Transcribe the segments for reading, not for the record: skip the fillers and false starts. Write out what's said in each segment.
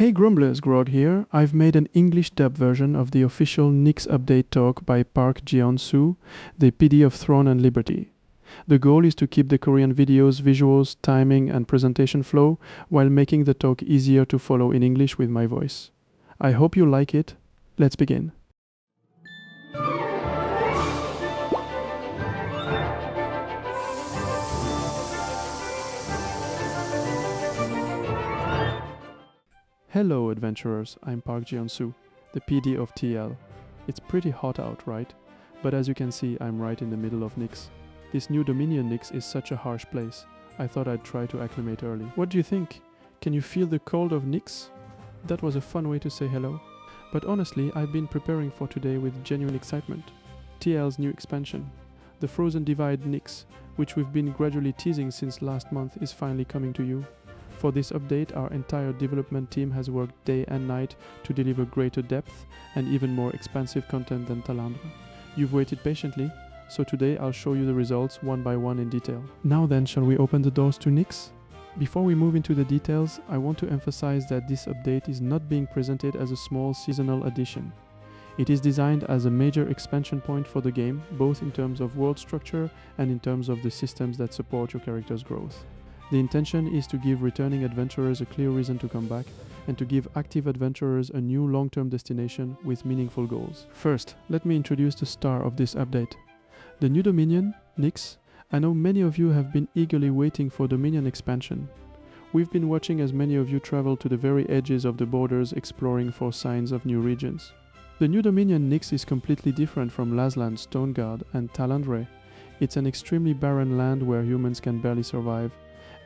Hey Grumblers, Grog here. I've made an English dub version of the official NIX update talk by Park Geon-su, the PD of Throne and Liberty. The goal is to keep the Korean videos, visuals, timing and presentation flow while making the talk easier to follow in English with my voice. I hope you like it. Let's begin. Hello adventurers, I'm Park Geon-su, the PD of TL. It's pretty hot out, right? But as you can see, I'm right in the middle of NIX. This new Dominion NIX is such a harsh place. I thought I'd try to acclimate early. What do you think? Can you feel the cold of NIX? That was a fun way to say hello. But honestly, I've been preparing for today with genuine excitement. TL's new expansion, the Frozen Divide NIX, which we've been gradually teasing since last month, is finally coming to you. For this update, our entire development team has worked day and night to deliver greater depth and even more expansive content than Talandra. You've waited patiently, so today I'll show you the results one by one in detail. Now then, shall we open the doors to NIX? Before we move into the details, I want to emphasize that this update is not being presented as a small seasonal addition. It is designed as a major expansion point for the game, both in terms of world structure and in terms of the systems that support your character's growth. The intention is to give returning adventurers a clear reason to come back and to give active adventurers a new long-term destination with meaningful goals. First, let me introduce the star of this update. The new Dominion, NIX. I know many of you have been eagerly waiting for Dominion expansion. We've been watching as many of you travel to the very edges of the borders exploring for signs of new regions. The new Dominion NIX is completely different from Lasland, Stoneguard and Talandre. It's an extremely barren land where humans can barely survive,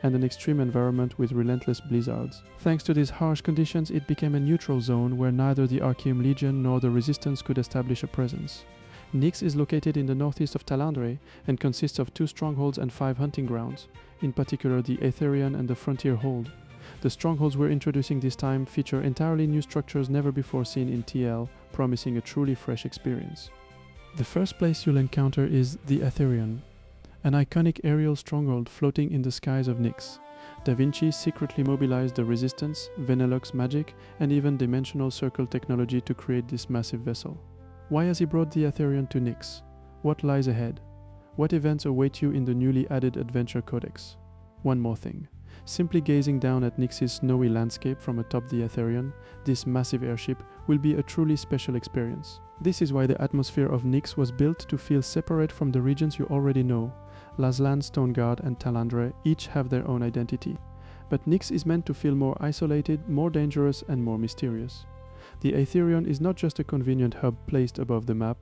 and an extreme environment with relentless blizzards. Thanks to these harsh conditions, it became a neutral zone where neither the Archeum Legion nor the Resistance could establish a presence. NIX is located in the northeast of Talandre and consists of 2 strongholds and 5 hunting grounds, in particular the Aetherian and the Frontier Hold. The strongholds we're introducing this time feature entirely new structures never before seen in TL, promising a truly fresh experience. The first place you'll encounter is the Aetherian, an iconic aerial stronghold floating in the skies of NIX. Da Vinci secretly mobilized the Resistance, Venelok's magic, and even dimensional circle technology to create this massive vessel. Why has he brought the Aetherian to NIX? What lies ahead? What events await you in the newly added Adventure Codex? One more thing. Simply gazing down at NIX's snowy landscape from atop the Aetherian, this massive airship will be a truly special experience. This is why the atmosphere of NIX was built to feel separate from the regions you already know. Lasland, Stoneguard and Talandre each have their own identity. But NIX is meant to feel more isolated, more dangerous and more mysterious. The Aetherian is not just a convenient hub placed above the map.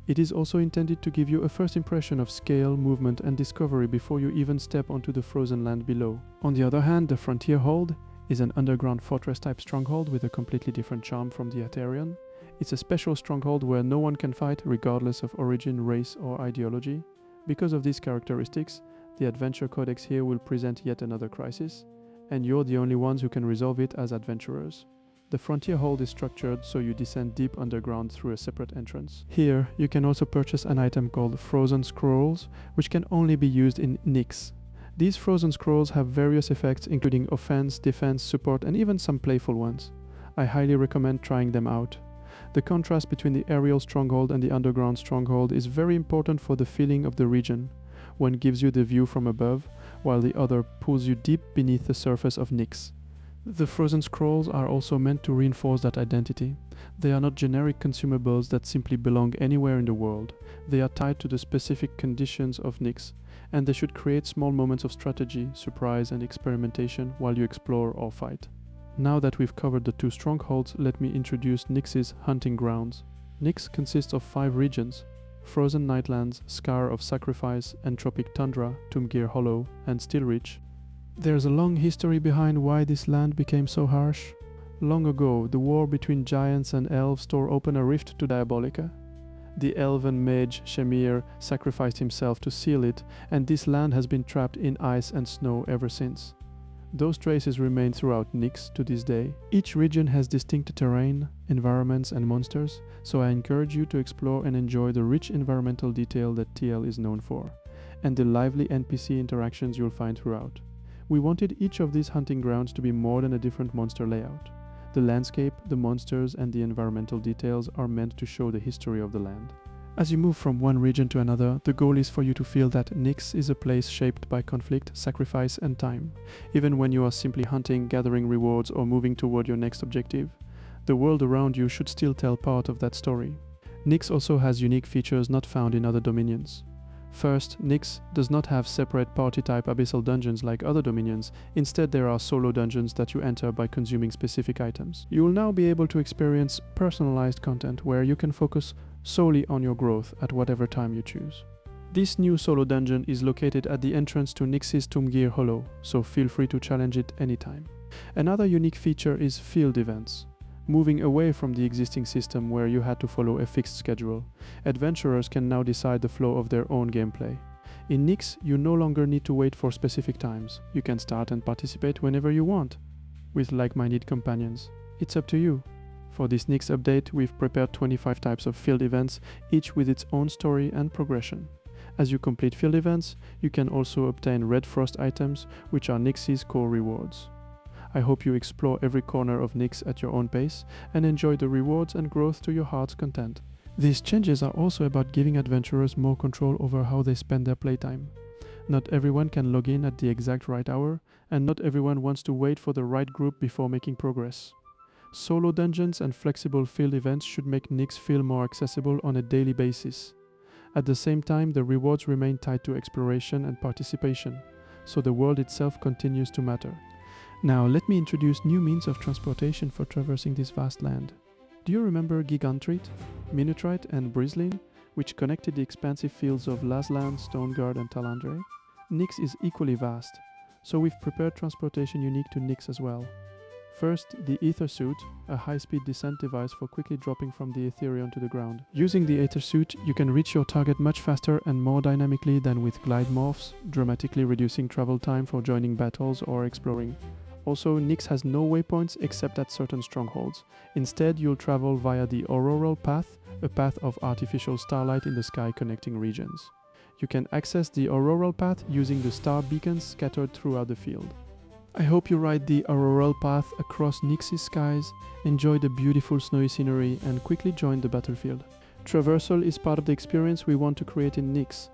It is also intended to give you a first impression of scale, movement and discovery before you even step onto the frozen land below. On the other hand, the Frontier Hold is an underground fortress type stronghold with a completely different charm from the Aetherian. It's a special stronghold where no one can fight regardless of origin, race or ideology. Because of these characteristics, the Adventure Codex here will present yet another crisis, and you're the only ones who can resolve it as adventurers. The Frontier Hold is structured so you descend deep underground through a separate entrance. Here, you can also purchase an item called Frozen Scrolls, which can only be used in NIX. These Frozen Scrolls have various effects including offense, defense, support and even some playful ones. I highly recommend trying them out. The contrast between the aerial stronghold and the underground stronghold is very important for the feeling of the region. One gives you the view from above, while the other pulls you deep beneath the surface of NIX. The Frozen Scrolls are also meant to reinforce that identity. They are not generic consumables that simply belong anywhere in the world. They are tied to the specific conditions of NIX, and they should create small moments of strategy, surprise and experimentation while you explore or fight. Now that we've covered the 2 strongholds, let me introduce NIX's hunting grounds. NIX consists of 5 regions: Frozen Nightlands, Scar of Sacrifice, Entropic Tundra, Toomgear Hollow, and Stillreach. There's a long history behind why this land became so harsh. Long ago, the war between giants and elves tore open a rift to Diabolica. The elven mage Shamir sacrificed himself to seal it, and this land has been trapped in ice and snow ever since. Those traces remain throughout NIX to this day. Each region has distinct terrain, environments and monsters, so I encourage you to explore and enjoy the rich environmental detail that TL is known for, and the lively NPC interactions you'll find throughout. We wanted each of these hunting grounds to be more than a different monster layout. The landscape, the monsters, and the environmental details are meant to show the history of the land. As you move from one region to another, the goal is for you to feel that NIX is a place shaped by conflict, sacrifice, and time. Even when you are simply hunting, gathering rewards, or moving toward your next objective, the world around you should still tell part of that story. NIX also has unique features not found in other dominions. First, NIX does not have separate party-type abyssal dungeons like other dominions. Instead, there are solo dungeons that you enter by consuming specific items. You will now be able to experience personalized content where you can focus solely on your growth at whatever time you choose. This new solo dungeon is located at the entrance to NIX's Tumgir Hollow, so feel free to challenge it anytime. Another unique feature is field events. Moving away from the existing system where you had to follow a fixed schedule, adventurers can now decide the flow of their own gameplay. In NIX, you no longer need to wait for specific times. You can start and participate whenever you want, with like-minded companions. It's up to you. For this NIX update, we've prepared 25 types of field events, each with its own story and progression. As you complete field events, you can also obtain Red Frost items, which are NIX's core rewards. I hope you explore every corner of NIX at your own pace and enjoy the rewards and growth to your heart's content. These changes are also about giving adventurers more control over how they spend their playtime. Not everyone can log in at the exact right hour, and not everyone wants to wait for the right group before making progress. Solo dungeons and flexible field events should make NIX feel more accessible on a daily basis. At the same time, the rewards remain tied to exploration and participation, so the world itself continues to matter. Now let me introduce new means of transportation for traversing this vast land. Do you remember Gigantrit, Minutrite and Brislin, which connected the expansive fields of Lazlan, Stoneguard and Talandre? NIX is equally vast, so we've prepared transportation unique to NIX as well. First, the Ether Suit, a high-speed descent device for quickly dropping from the Ethereum to the ground. Using the Ether Suit, you can reach your target much faster and more dynamically than with glide morphs, dramatically reducing travel time for joining battles or exploring. Also, NIX has no waypoints except at certain strongholds. Instead, you'll travel via the Auroral Path, a path of artificial starlight in the sky connecting regions. You can access the Auroral Path using the star beacons scattered throughout the field. I hope you ride the Auroral Path across NIX's skies, enjoy the beautiful snowy scenery, and quickly join the battlefield. Traversal is part of the experience we want to create in NIX.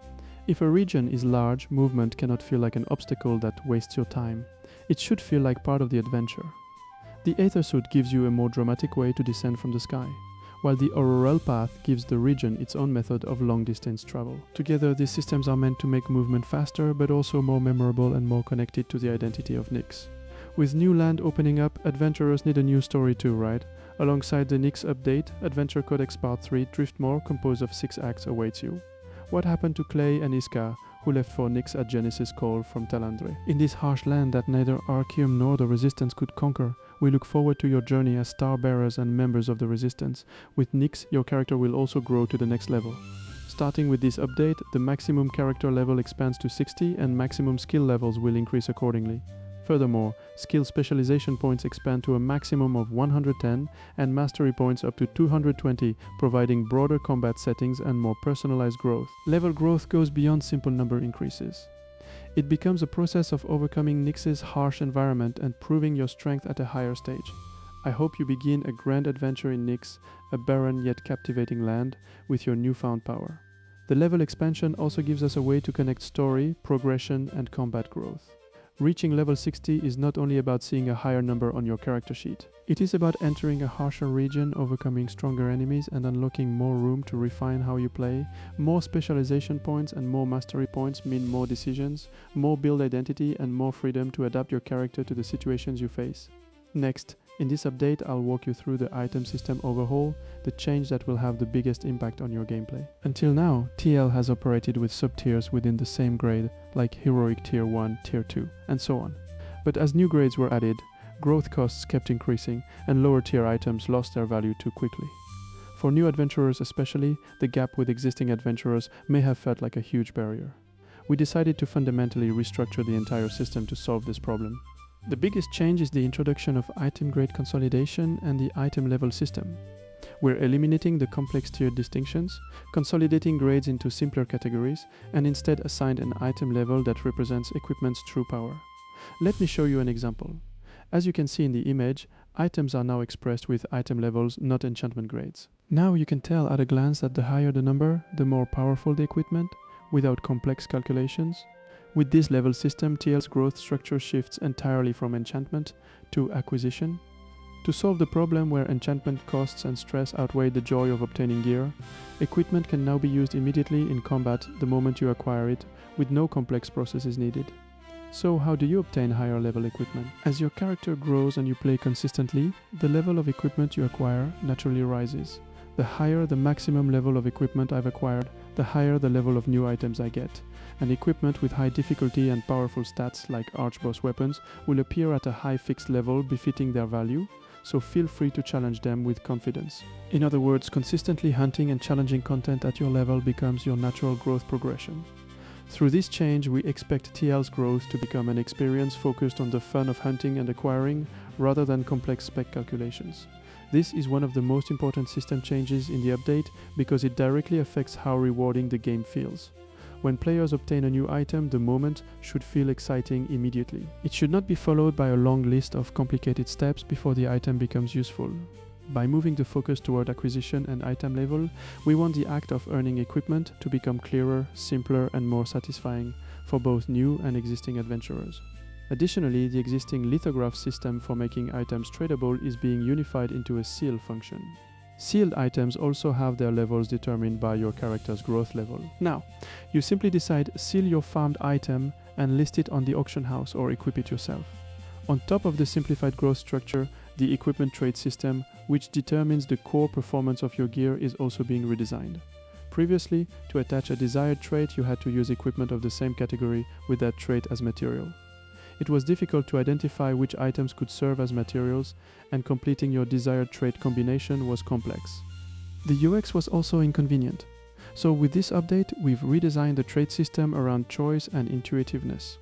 If a region is large, movement cannot feel like an obstacle that wastes your time. It should feel like part of the adventure. The Aether Suit gives you a more dramatic way to descend from the sky, while the Auroral Path gives the region its own method of long-distance travel. Together, these systems are meant to make movement faster, but also more memorable and more connected to the identity of NIX. With new land opening up, adventurers need a new story too, right? Alongside the NIX update, Adventure Codex Part 3 Driftmore, composed of 6 acts, awaits you. What happened to Clay and Iska, who left for NIX at Genesis Call from Talandre? In this harsh land that neither Arceum nor the Resistance could conquer, we look forward to your journey as star bearers and members of the Resistance. With NIX, your character will also grow to the next level. Starting with this update, the maximum character level expands to 60 and maximum skill levels will increase accordingly. Furthermore, skill specialization points expand to a maximum of 110 and mastery points up to 220, providing broader combat settings and more personalized growth. Level growth goes beyond simple number increases. It becomes a process of overcoming NIX's harsh environment and proving your strength at a higher stage. I hope you begin a grand adventure in NIX, a barren yet captivating land, with your newfound power. The level expansion also gives us a way to connect story, progression, and combat growth. Reaching level 60 is not only about seeing a higher number on your character sheet. It is about entering a harsher region, overcoming stronger enemies, and unlocking more room to refine how you play. More specialization points and more mastery points mean more decisions, more build identity, and more freedom to adapt your character to the situations you face. Next, in this update, I'll walk you through the item system overhaul, the change that will have the biggest impact on your gameplay. Until now, TL has operated with sub-tiers within the same grade, like Heroic Tier 1, Tier 2, and so on. But as new grades were added, growth costs kept increasing, and lower tier items lost their value too quickly. For new adventurers especially, the gap with existing adventurers may have felt like a huge barrier. We decided to fundamentally restructure the entire system to solve this problem. The biggest change is the introduction of item grade consolidation and the item level system. We're eliminating the complex tier distinctions, consolidating grades into simpler categories, and instead assigned an item level that represents equipment's true power. Let me show you an example. As you can see in the image, Items are now expressed with item levels, not enchantment grades. Now you can tell at a glance that the higher the number, the more powerful the equipment, without complex calculations. With this level system, TL's growth structure shifts entirely from enchantment to acquisition. To solve the problem where enchantment costs and stress outweigh the joy of obtaining gear, equipment can now be used immediately in combat the moment you acquire it, with no complex processes needed. So how do you obtain higher level equipment? As your character grows and you play consistently, the level of equipment you acquire naturally rises. The higher the maximum level of equipment I've acquired, the higher the level of new items I get. And equipment with high difficulty and powerful stats like Archboss weapons will appear at a high fixed level befitting their value, so feel free to challenge them with confidence. In other words, consistently hunting and challenging content at your level becomes your natural growth progression. Through this change, we expect TL's growth to become an experience focused on the fun of hunting and acquiring rather than complex spec calculations. This is one of the most important system changes in the update because it directly affects how rewarding the game feels. When players obtain a new item, the moment should feel exciting immediately. It should not be followed by a long list of complicated steps before the item becomes useful. By moving the focus toward acquisition and item level, we want the act of earning equipment to become clearer, simpler, and more satisfying for both new and existing adventurers. Additionally, the existing lithograph system for making items tradable is being unified into a seal function. Sealed items also have their levels determined by your character's growth level. Now, you simply decide seal your farmed item and list it on the auction house or equip it yourself. On top of the simplified growth structure, the equipment trait system, which determines the core performance of your gear, is also being redesigned. Previously, to attach a desired trait, you had to use equipment of the same category with that trait as material. It was difficult to identify which items could serve as materials, and completing your desired trait combination was complex. The UX was also inconvenient. So with this update, we've redesigned the trait system around choice and intuitiveness.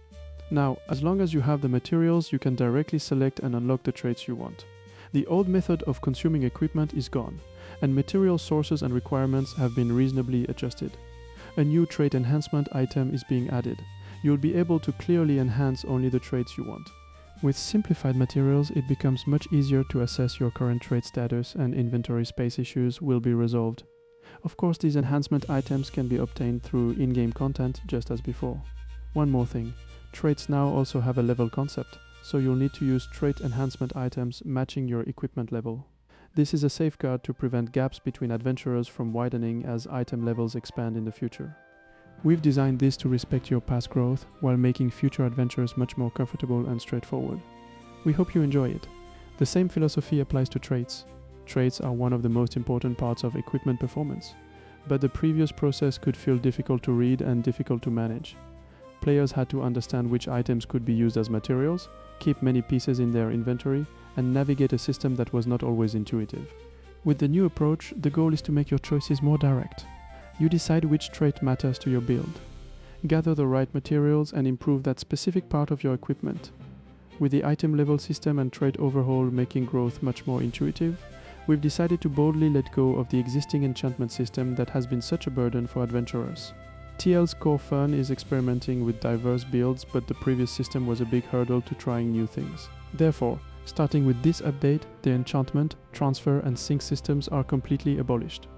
Now, as long as you have the materials, you can directly select and unlock the traits you want. The old method of consuming equipment is gone, and material sources and requirements have been reasonably adjusted. A new trait enhancement item is being added. You'll be able to clearly enhance only the traits you want. With simplified materials, it becomes much easier to assess your current trait status, and inventory space issues will be resolved. Of course, these enhancement items can be obtained through in-game content just as before. One more thing. Traits now also have a level concept, so you'll need to use trait enhancement items matching your equipment level. This is a safeguard to prevent gaps between adventurers from widening as item levels expand in the future. We've designed this to respect your past growth while making future adventures much more comfortable and straightforward. We hope you enjoy it. The same philosophy applies to traits. Traits are one of the most important parts of equipment performance, but the previous process could feel difficult to read and difficult to manage. Players had to understand which items could be used as materials, keep many pieces in their inventory, and navigate a system that was not always intuitive. With the new approach, the goal is to make your choices more direct. You decide which trait matters to your build. Gather the right materials and improve that specific part of your equipment. With the item level system and trait overhaul making growth much more intuitive, we've decided to boldly let go of the existing enchantment system that has been such a burden for adventurers. TL's core fun is experimenting with diverse builds, but the previous system was a big hurdle to trying new things. Therefore, starting with this update, the enchantment, transfer, and sync systems are completely abolished.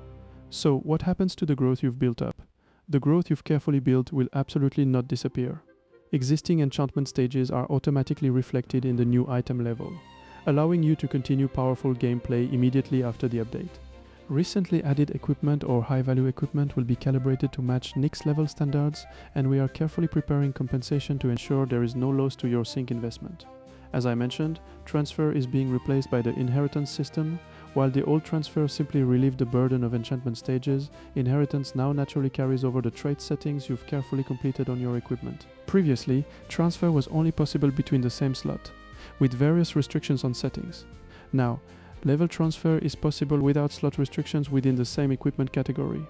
So, what happens to the growth you've built up? The growth you've carefully built will absolutely not disappear. Existing enchantment stages are automatically reflected in the new item level, allowing you to continue powerful gameplay immediately after the update. Recently added equipment or high-value equipment will be calibrated to match NIX level standards, and we are carefully preparing compensation to ensure there is no loss to your sync investment. As I mentioned, transfer is being replaced by the inheritance system. While the old transfer simply relieved the burden of enchantment stages, inheritance now naturally carries over the trait settings you've carefully completed on your equipment. Previously, transfer was only possible between the same slot, with various restrictions on settings. Now, level transfer is possible without slot restrictions within the same equipment category,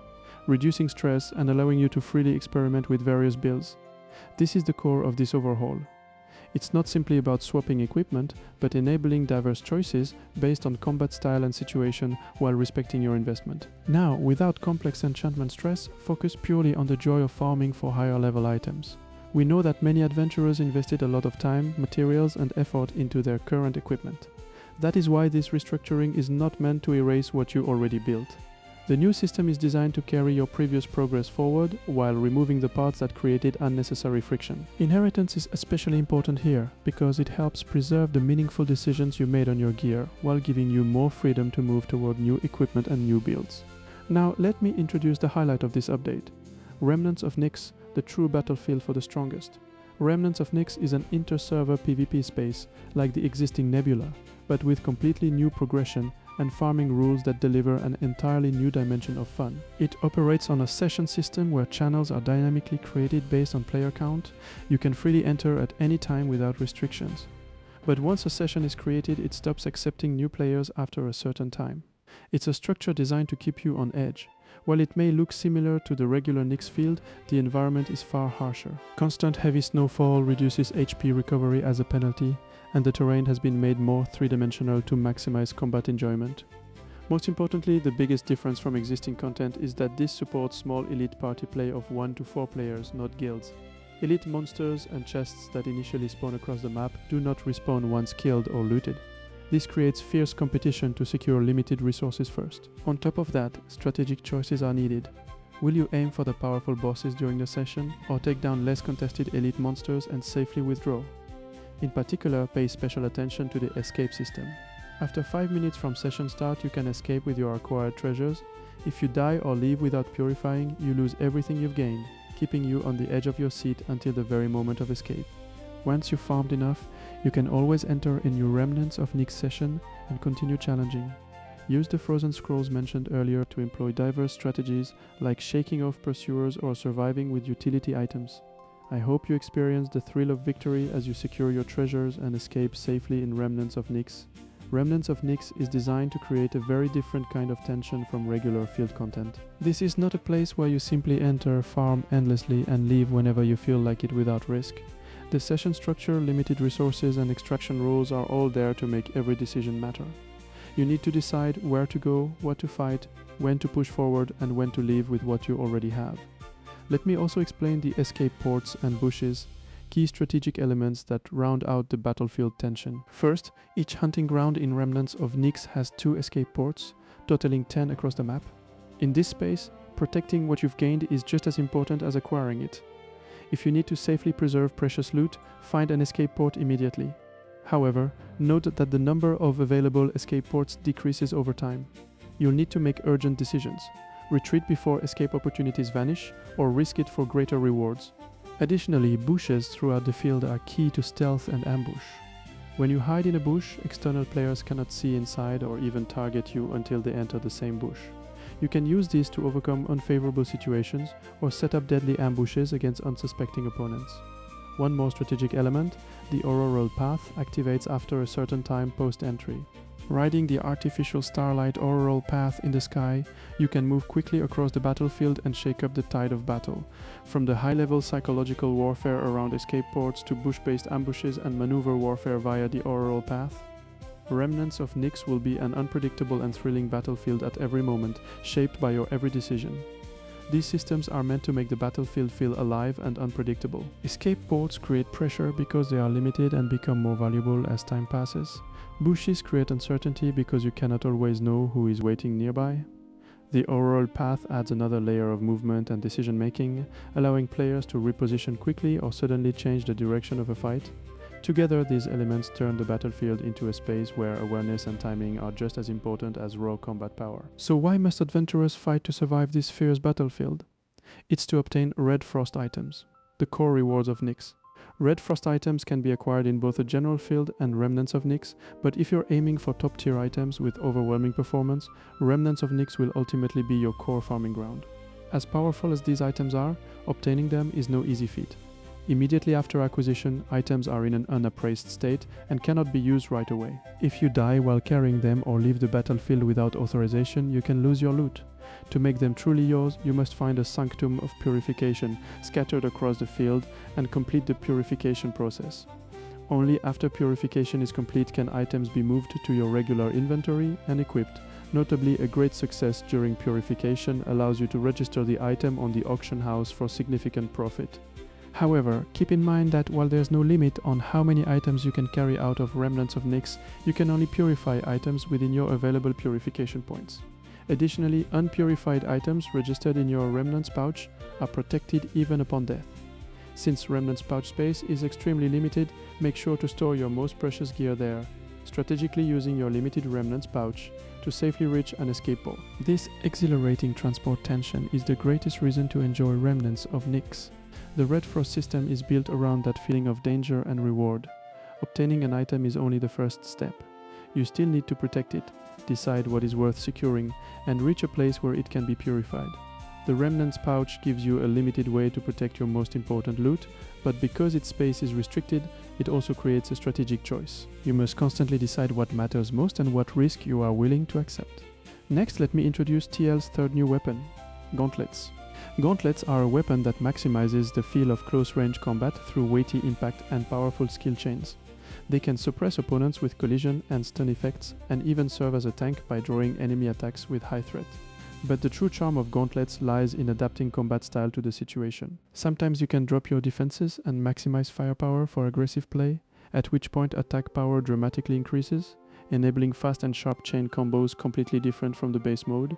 reducing stress and allowing you to freely experiment with various builds. This is the core of this overhaul. It's not simply about swapping equipment, but enabling diverse choices based on combat style and situation while respecting your investment. Now, without complex enchantment stress, focus purely on the joy of farming for higher level items. We know that many adventurers invested a lot of time, materials, and effort into their current equipment. That is why this restructuring is not meant to erase what you already built. The new system is designed to carry your previous progress forward while removing the parts that created unnecessary friction. Inheritance is especially important here because it helps preserve the meaningful decisions you made on your gear while giving you more freedom to move toward new equipment and new builds. Now let me introduce the highlight of this update. Remnants of NIX, the true battlefield for the strongest. Remnants of NIX is an inter-server PvP space like the existing Nebula, but with completely new progression and farming rules that deliver an entirely new dimension of fun. It operates on a session system where channels are dynamically created based on player count. You can freely enter at any time without restrictions. But once a session is created, it stops accepting new players after a certain time. It's a structure designed to keep you on edge. While it may look similar to the regular NIX field, the environment is far harsher. Constant heavy snowfall reduces HP recovery as a penalty, and the terrain has been made more three-dimensional to maximize combat enjoyment. Most importantly, the biggest difference from existing content is that this supports small elite party play of 1 to 4 players, not guilds. Elite monsters and chests that initially spawn across the map do not respawn once killed or looted. This creates fierce competition to secure limited resources first. On top of that, strategic choices are needed. Will you aim for the powerful bosses during the session, or take down less contested elite monsters and safely withdraw? In particular, pay special attention to the escape system. After 5 minutes from session start, you can escape with your acquired treasures. If you die or leave without purifying, you lose everything you've gained, keeping you on the edge of your seat until the very moment of escape. Once you've farmed enough, you can always enter a new Remnants of NIX session and continue challenging. Use the frozen scrolls mentioned earlier to employ diverse strategies like shaking off pursuers or surviving with utility items. I hope you experience the thrill of victory as you secure your treasures and escape safely in Remnants of NIX. Remnants of NIX is designed to create a very different kind of tension from regular field content. This is not a place where you simply enter, farm endlessly and leave whenever you feel like it without risk. The session structure, limited resources and extraction rules are all there to make every decision matter. You need to decide where to go, what to fight, when to push forward and when to leave with what you already have. Let me also explain the escape ports and bushes, key strategic elements that round out the battlefield tension. First, each hunting ground in Remnants of NIX has 2 escape ports, totaling 10 across the map. In this space, protecting what you've gained is just as important as acquiring it. If you need to safely preserve precious loot, find an escape port immediately. However, note that the number of available escape ports decreases over time. You'll need to make urgent decisions. Retreat before escape opportunities vanish, or risk it for greater rewards. Additionally, bushes throughout the field are key to stealth and ambush. When you hide in a bush, external players cannot see inside or even target you until they enter the same bush. You can use these to overcome unfavorable situations or set up deadly ambushes against unsuspecting opponents. One more strategic element, the Overhaul path, activates after a certain time post-entry. Riding the artificial starlight Overhaul path in the sky, you can move quickly across the battlefield and shake up the tide of battle, from the high-level psychological warfare around escape ports to bush-based ambushes and maneuver warfare via the Overhaul path. Remnants of NIX will be an unpredictable and thrilling battlefield at every moment, shaped by your every decision. These systems are meant to make the battlefield feel alive and unpredictable. Escape ports create pressure because they are limited and become more valuable as time passes. Bushes create uncertainty because you cannot always know who is waiting nearby. The Overhaul path adds another layer of movement and decision making, allowing players to reposition quickly or suddenly change the direction of a fight. Together, these elements turn the battlefield into a space where awareness and timing are just as important as raw combat power. So why must adventurers fight to survive this fierce battlefield? It's to obtain Red Frost items, the core rewards of NIX. Red Frost items can be acquired in both the general field and Remnants of NIX, but if you're aiming for top tier items with overwhelming performance, Remnants of NIX will ultimately be your core farming ground. As powerful as these items are, obtaining them is no easy feat. Immediately after acquisition, items are in an unappraised state and cannot be used right away. If you die while carrying them or leave the battlefield without authorization, you can lose your loot. To make them truly yours, you must find a sanctum of purification scattered across the field and complete the purification process. Only after purification is complete can items be moved to your regular inventory and equipped. Notably, a great success during purification allows you to register the item on the auction house for significant profit. However, keep in mind that while there's no limit on how many items you can carry out of Remnants of NIX, you can only purify items within your available purification points. Additionally, unpurified items registered in your Remnants pouch are protected even upon death. Since Remnants pouch space is extremely limited, make sure to store your most precious gear there, strategically using your limited Remnants pouch to safely reach an escape port. This exhilarating transport tension is the greatest reason to enjoy Remnants of NIX. The Red Frost system is built around that feeling of danger and reward. Obtaining an item is only the first step. You still need to protect it, decide what is worth securing, and reach a place where it can be purified. The Remnants pouch gives you a limited way to protect your most important loot, but because its space is restricted, it also creates a strategic choice. You must constantly decide what matters most and what risk you are willing to accept. Next, let me introduce TL's third new weapon, Gauntlets. Gauntlets are a weapon that maximizes the feel of close-range combat through weighty impact and powerful skill chains. They can suppress opponents with collision and stun effects, and even serve as a tank by drawing enemy attacks with high threat. But the true charm of Gauntlets lies in adapting combat style to the situation. Sometimes you can drop your defenses and maximize firepower for aggressive play, at which point attack power dramatically increases, enabling fast and sharp chain combos completely different from the base mode.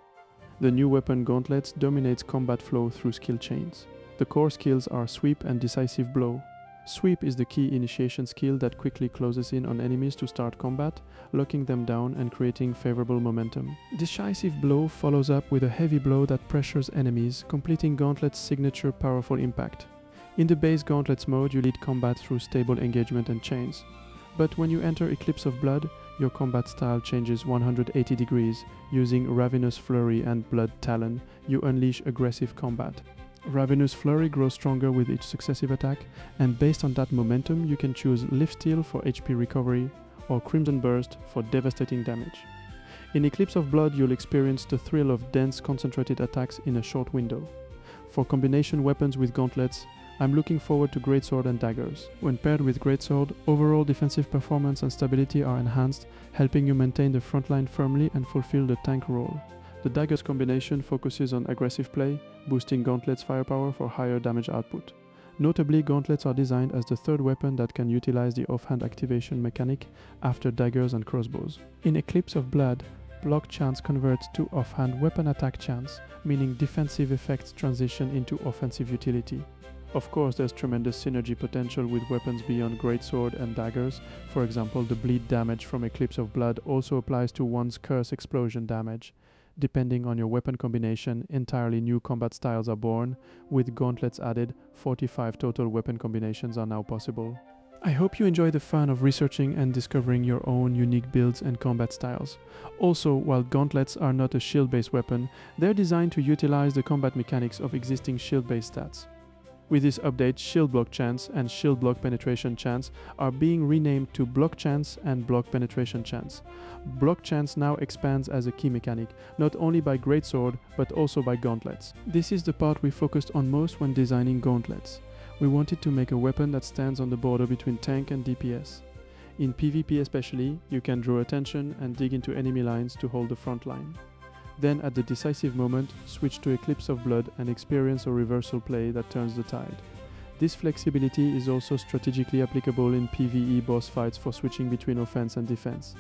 The new weapon Gauntlets dominates combat flow through skill chains. The core skills are Sweep and Decisive Blow. Sweep is the key initiation skill that quickly closes in on enemies to start combat, locking them down and creating favorable momentum. Decisive Blow follows up with a heavy blow that pressures enemies, completing Gauntlet's signature powerful impact. In the base Gauntlets mode, you lead combat through stable engagement and chains. But when you enter Eclipse of Blood, your combat style changes 180 degrees. Using Ravenous Flurry and Blood Talon, you unleash aggressive combat. Ravenous Flurry grows stronger with each successive attack, and based on that momentum you can choose Lift Steal for HP recovery or Crimson Burst for devastating damage. In Eclipse of Blood you'll experience the thrill of dense concentrated attacks in a short window. For combination weapons with Gauntlets, I'm looking forward to Greatsword and Daggers. When paired with Greatsword, overall defensive performance and stability are enhanced, helping you maintain the front line firmly and fulfill the tank role. The Daggers combination focuses on aggressive play, boosting Gauntlet's firepower for higher damage output. Notably, Gauntlets are designed as the third weapon that can utilize the offhand activation mechanic after daggers and crossbows. In Eclipse of Blood, block chance converts to offhand weapon attack chance, meaning defensive effects transition into offensive utility. Of course, there's tremendous synergy potential with weapons beyond Greatsword and Daggers. For example, the bleed damage from Eclipse of Blood also applies to one's Curse explosion damage. Depending on your weapon combination, entirely new combat styles are born. With Gauntlets added, 45 total weapon combinations are now possible. I hope you enjoy the fun of researching and discovering your own unique builds and combat styles. Also, while Gauntlets are not a shield-based weapon, they're designed to utilize the combat mechanics of existing shield-based stats. With this update, Shield Block Chance and Shield Block Penetration Chance are being renamed to Block Chance and Block Penetration Chance. Block Chance now expands as a key mechanic, not only by Greatsword, but also by Gauntlets. This is the part we focused on most when designing Gauntlets. We wanted to make a weapon that stands on the border between tank and DPS. In PvP especially, you can draw attention and dig into enemy lines to hold the front line. Then at the decisive moment, switch to Eclipse of Blood and experience a reversal play that turns the tide. This flexibility is also strategically applicable in PvE boss fights for switching between offense and defense.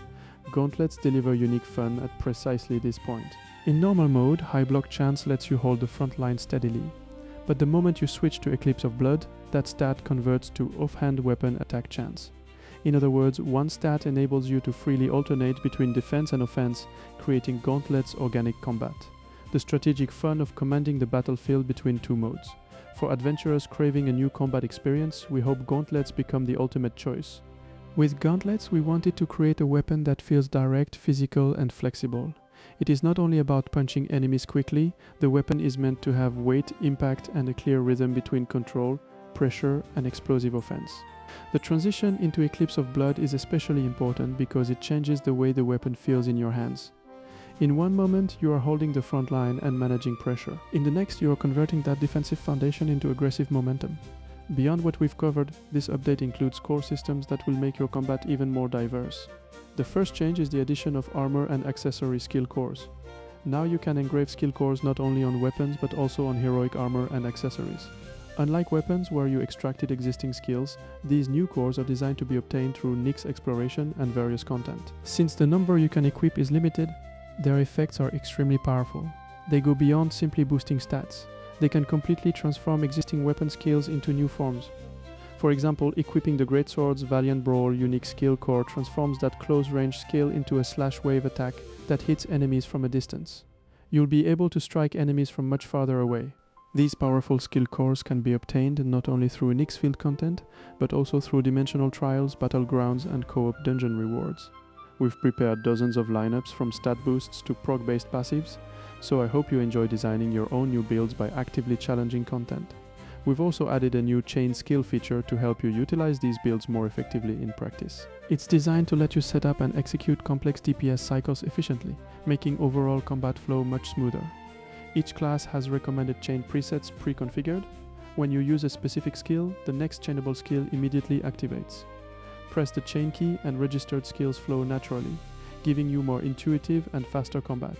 Gauntlets deliver unique fun at precisely this point. In normal mode, High Block Chance lets you hold the front line steadily. But the moment you switch to Eclipse of Blood, that stat converts to offhand weapon attack chance. In other words, one stat enables you to freely alternate between defense and offense, creating Gauntlet's organic combat. The strategic fun of commanding the battlefield between two modes. For adventurers craving a new combat experience, we hope Gauntlets become the ultimate choice. With Gauntlets, we wanted to create a weapon that feels direct, physical, and flexible. It is not only about punching enemies quickly, the weapon is meant to have weight, impact, and a clear rhythm between control, pressure, and explosive offense. The transition into Eclipse of Blood is especially important because it changes the way the weapon feels in your hands. In one moment, you are holding the front line and managing pressure. In the next, you are converting that defensive foundation into aggressive momentum. Beyond what we've covered, this update includes core systems that will make your combat even more diverse. The first change is the addition of armor and accessory skill cores. Now you can engrave skill cores not only on weapons but also on heroic armor and accessories. Unlike weapons where you extracted existing skills, these new cores are designed to be obtained through NIX exploration and various content. Since the number you can equip is limited, their effects are extremely powerful. They go beyond simply boosting stats. They can completely transform existing weapon skills into new forms. For example, equipping the Greatsword's Valiant Brawl unique skill core transforms that close-range skill into a slash-wave attack that hits enemies from a distance. You'll be able to strike enemies from much farther away. These powerful skill cores can be obtained not only through NIX field content, but also through dimensional trials, battlegrounds, and co-op dungeon rewards. We've prepared dozens of lineups from stat boosts to proc-based passives, so I hope you enjoy designing your own new builds by actively challenging content. We've also added a new chain skill feature to help you utilize these builds more effectively in practice. It's designed to let you set up and execute complex DPS cycles efficiently, making overall combat flow much smoother. Each class has recommended chain presets pre-configured. When you use a specific skill, the next chainable skill immediately activates. Press the chain key and registered skills flow naturally, giving you more intuitive and faster combat.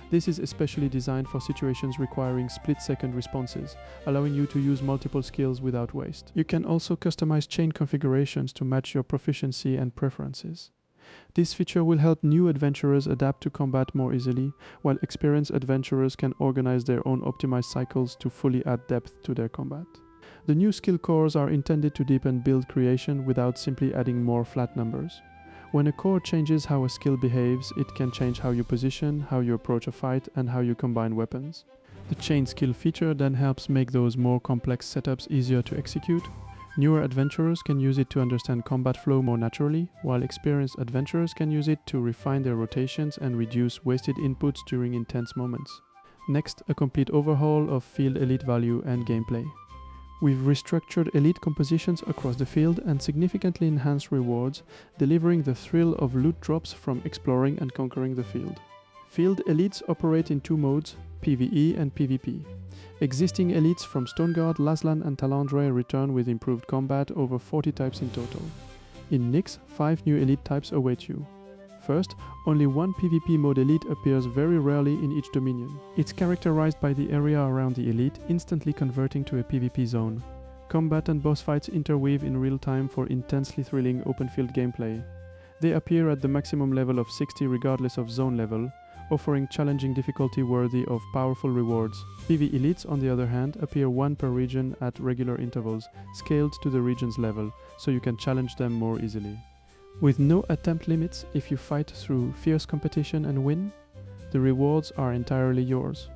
This is especially designed for situations requiring split-second responses, allowing you to use multiple skills without waste. You can also customize chain configurations to match your proficiency and preferences. This feature will help new adventurers adapt to combat more easily, while experienced adventurers can organize their own optimized cycles to fully add depth to their combat. The new skill cores are intended to deepen build creation without simply adding more flat numbers. When a core changes how a skill behaves, it can change how you position, how you approach a fight, and how you combine weapons. The chain skill feature then helps make those more complex setups easier to execute. Newer adventurers can use it to understand combat flow more naturally, while experienced adventurers can use it to refine their rotations and reduce wasted inputs during intense moments. Next, a complete overhaul of field elite value and gameplay. We've restructured elite compositions across the field and significantly enhanced rewards, delivering the thrill of loot drops from exploring and conquering the field. Field elites operate in two modes, PvE and PvP. Existing elites from Stoneguard, Laslan and Talandre return with improved combat, over 40 types in total. In NIX, 5 new elite types await you. First, only one PvP mode elite appears very rarely in each dominion. It's characterized by the area around the elite instantly converting to a PvP zone. Combat and boss fights interweave in real time for intensely thrilling open field gameplay. They appear at the maximum level of 60 regardless of zone level, offering challenging difficulty worthy of powerful rewards. PvE elites, on the other hand, appear one per region at regular intervals, scaled to the region's level, so you can challenge them more easily. With no attempt limits, if you fight through fierce competition and win, the rewards are entirely yours.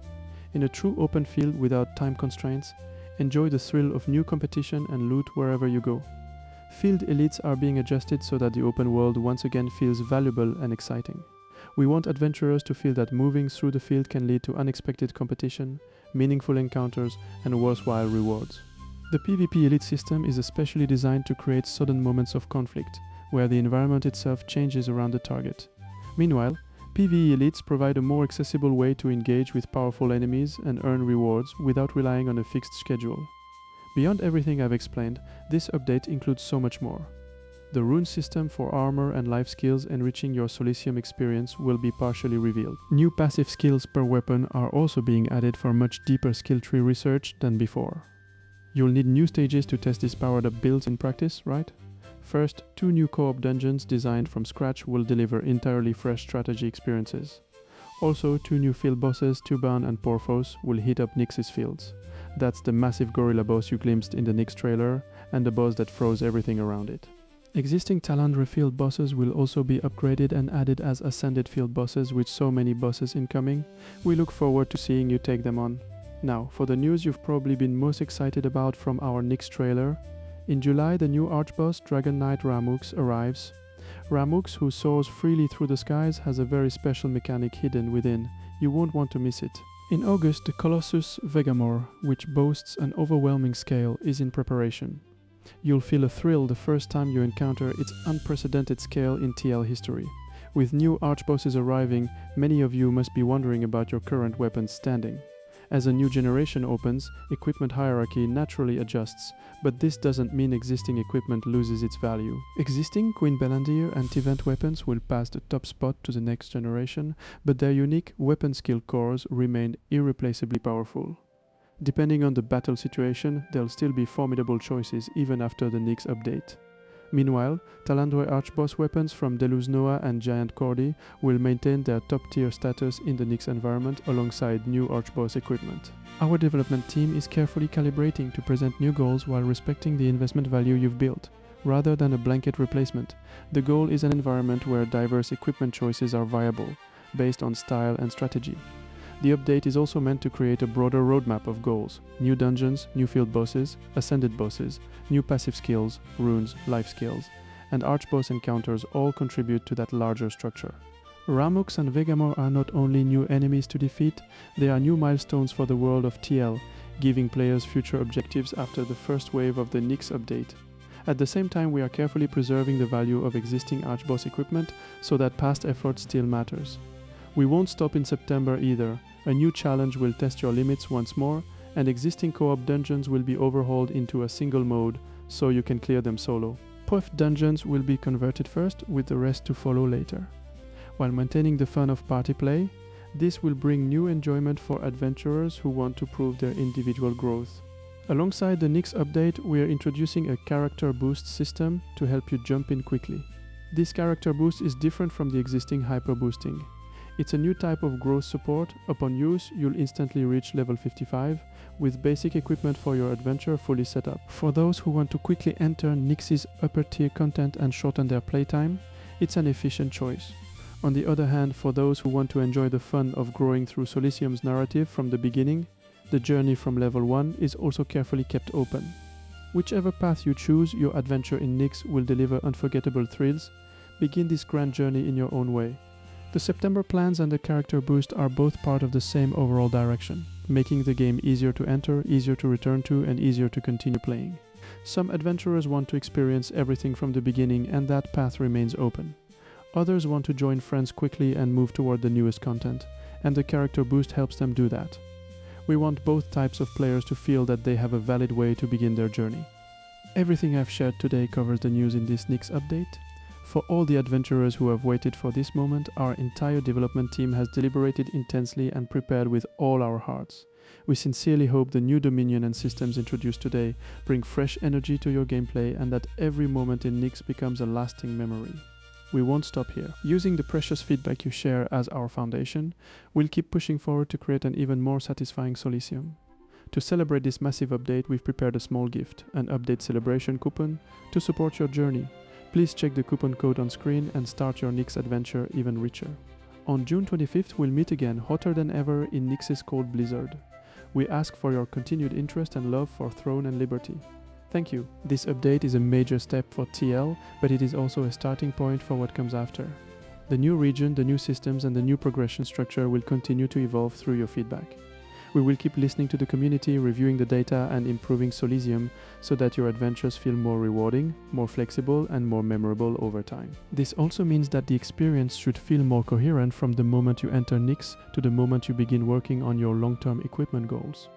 In a true open field without time constraints, enjoy the thrill of new competition and loot wherever you go. Field elites are being adjusted so that the open world once again feels valuable and exciting. We want adventurers to feel that moving through the field can lead to unexpected competition, meaningful encounters, and worthwhile rewards. The PvP elite system is especially designed to create sudden moments of conflict, where the environment itself changes around the target. Meanwhile, PvE elites provide a more accessible way to engage with powerful enemies and earn rewards without relying on a fixed schedule. Beyond everything I've explained, this update includes so much more. The rune system for armor and life skills enriching your Solicium experience will be partially revealed. New passive skills per weapon are also being added for much deeper skill tree research than before. You'll need new stages to test these powered up builds in practice, right? First, 2 new co-op dungeons designed from scratch will deliver entirely fresh strategy experiences. Also, 2 new field bosses, Tuban and Porphos, will heat up NIX's fields. That's the massive gorilla boss you glimpsed in the NIX trailer, and the boss that froze everything around it. Existing Talandre field bosses will also be upgraded and added as ascended field bosses with so many bosses incoming. We look forward to seeing you take them on. Now, for the news you've probably been most excited about from our NIX trailer. In July, the new Archboss, Dragon Knight Ramux, arrives. Ramux, who soars freely through the skies, has a very special mechanic hidden within. You won't want to miss it. In August, the Colossus Vegamor, which boasts an overwhelming scale, is in preparation. You'll feel a thrill the first time you encounter its unprecedented scale in TL history. With new Archbosses arriving, many of you must be wondering about your current weapon's standing. As a new generation opens, equipment hierarchy naturally adjusts, but this doesn't mean existing equipment loses its value. Existing Queen Belandir and Tivent weapons will pass the top spot to the next generation, but their unique weapon skill cores remain irreplaceably powerful. Depending on the battle situation, there'll still be formidable choices even after the NIX update. Meanwhile, Talandroy Archboss weapons from Deluz Noah and Giant Cordy will maintain their top-tier status in the NIX environment alongside new Archboss equipment. Our development team is carefully calibrating to present new goals while respecting the investment value you've built. Rather than a blanket replacement, the goal is an environment where diverse equipment choices are viable, based on style and strategy. The update is also meant to create a broader roadmap of goals: new dungeons, new field bosses, ascended bosses, new passive skills, runes, life skills, and Archboss encounters all contribute to that larger structure. Ramux and Vegamor are not only new enemies to defeat, they are new milestones for the world of TL, giving players future objectives after the first wave of the NIX update. At the same time, we are carefully preserving the value of existing Archboss equipment so that past effort still matters. We won't stop in September either. A new challenge will test your limits once more, and existing co-op dungeons will be overhauled into a single mode, so you can clear them solo. PoF dungeons will be converted first, with the rest to follow later. While maintaining the fun of party play, this will bring new enjoyment for adventurers who want to prove their individual growth. Alongside the NIX update, we are introducing a character boost system to help you jump in quickly. This character boost is different from the existing hyper boosting. It's a new type of growth support. Upon use, you'll instantly reach level 55, with basic equipment for your adventure fully set up. For those who want to quickly enter NIX's upper tier content and shorten their playtime, it's an efficient choice. On the other hand, for those who want to enjoy the fun of growing through Solisium's narrative from the beginning, the journey from level 1 is also carefully kept open. Whichever path you choose, your adventure in NIX will deliver unforgettable thrills. Begin this grand journey in your own way. The September plans and the character boost are both part of the same overall direction, making the game easier to enter, easier to return to, and easier to continue playing. Some adventurers want to experience everything from the beginning, and that path remains open. Others want to join friends quickly and move toward the newest content, and the character boost helps them do that. We want both types of players to feel that they have a valid way to begin their journey. Everything I've shared today covers the news in this NIX update. For all the adventurers who have waited for this moment, our entire development team has deliberated intensely and prepared with all our hearts. We sincerely hope the new Dominion and systems introduced today bring fresh energy to your gameplay and that every moment in NIX becomes a lasting memory. We won't stop here. Using the precious feedback you share as our foundation, we'll keep pushing forward to create an even more satisfying Solisium. To celebrate this massive update, we've prepared a small gift, an update celebration coupon, to support your journey. Please check the coupon code on screen and start your NIX adventure even richer. On June 25th, we'll meet again, hotter than ever in NIX's cold blizzard. We ask for your continued interest and love for Throne and Liberty. Thank you. This update is a major step for TL, but it is also a starting point for what comes after. The new region, the new systems, and the new progression structure will continue to evolve through your feedback. We will keep listening to the community, reviewing the data, and improving Solisium so that your adventures feel more rewarding, more flexible, and more memorable over time. This also means that the experience should feel more coherent from the moment you enter NIX to the moment you begin working on your long-term equipment goals.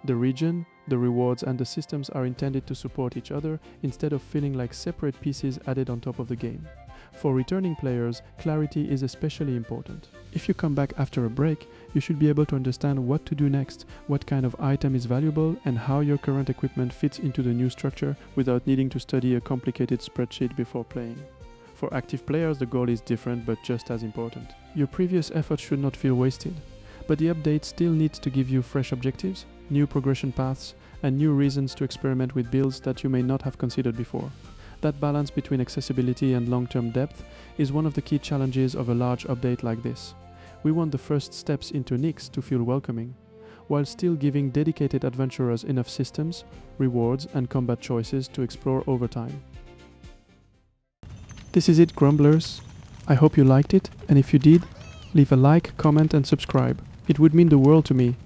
The region, the rewards, and the systems are intended to support each other instead of feeling like separate pieces added on top of the game. For returning players, clarity is especially important. If you come back after a break, you should be able to understand what to do next, what kind of item is valuable, and how your current equipment fits into the new structure without needing to study a complicated spreadsheet before playing. For active players, the goal is different but just as important. Your previous effort should not feel wasted, but the update still needs to give you fresh objectives, new progression paths, and new reasons to experiment with builds that you may not have considered before. That balance between accessibility and long-term depth is one of the key challenges of a large update like this. We want the first steps into NIX to feel welcoming, while still giving dedicated adventurers enough systems, rewards, and combat choices to explore over time. This is it, Grumblers. I hope you liked it, and if you did, leave a like, comment, and subscribe. It would mean the world to me.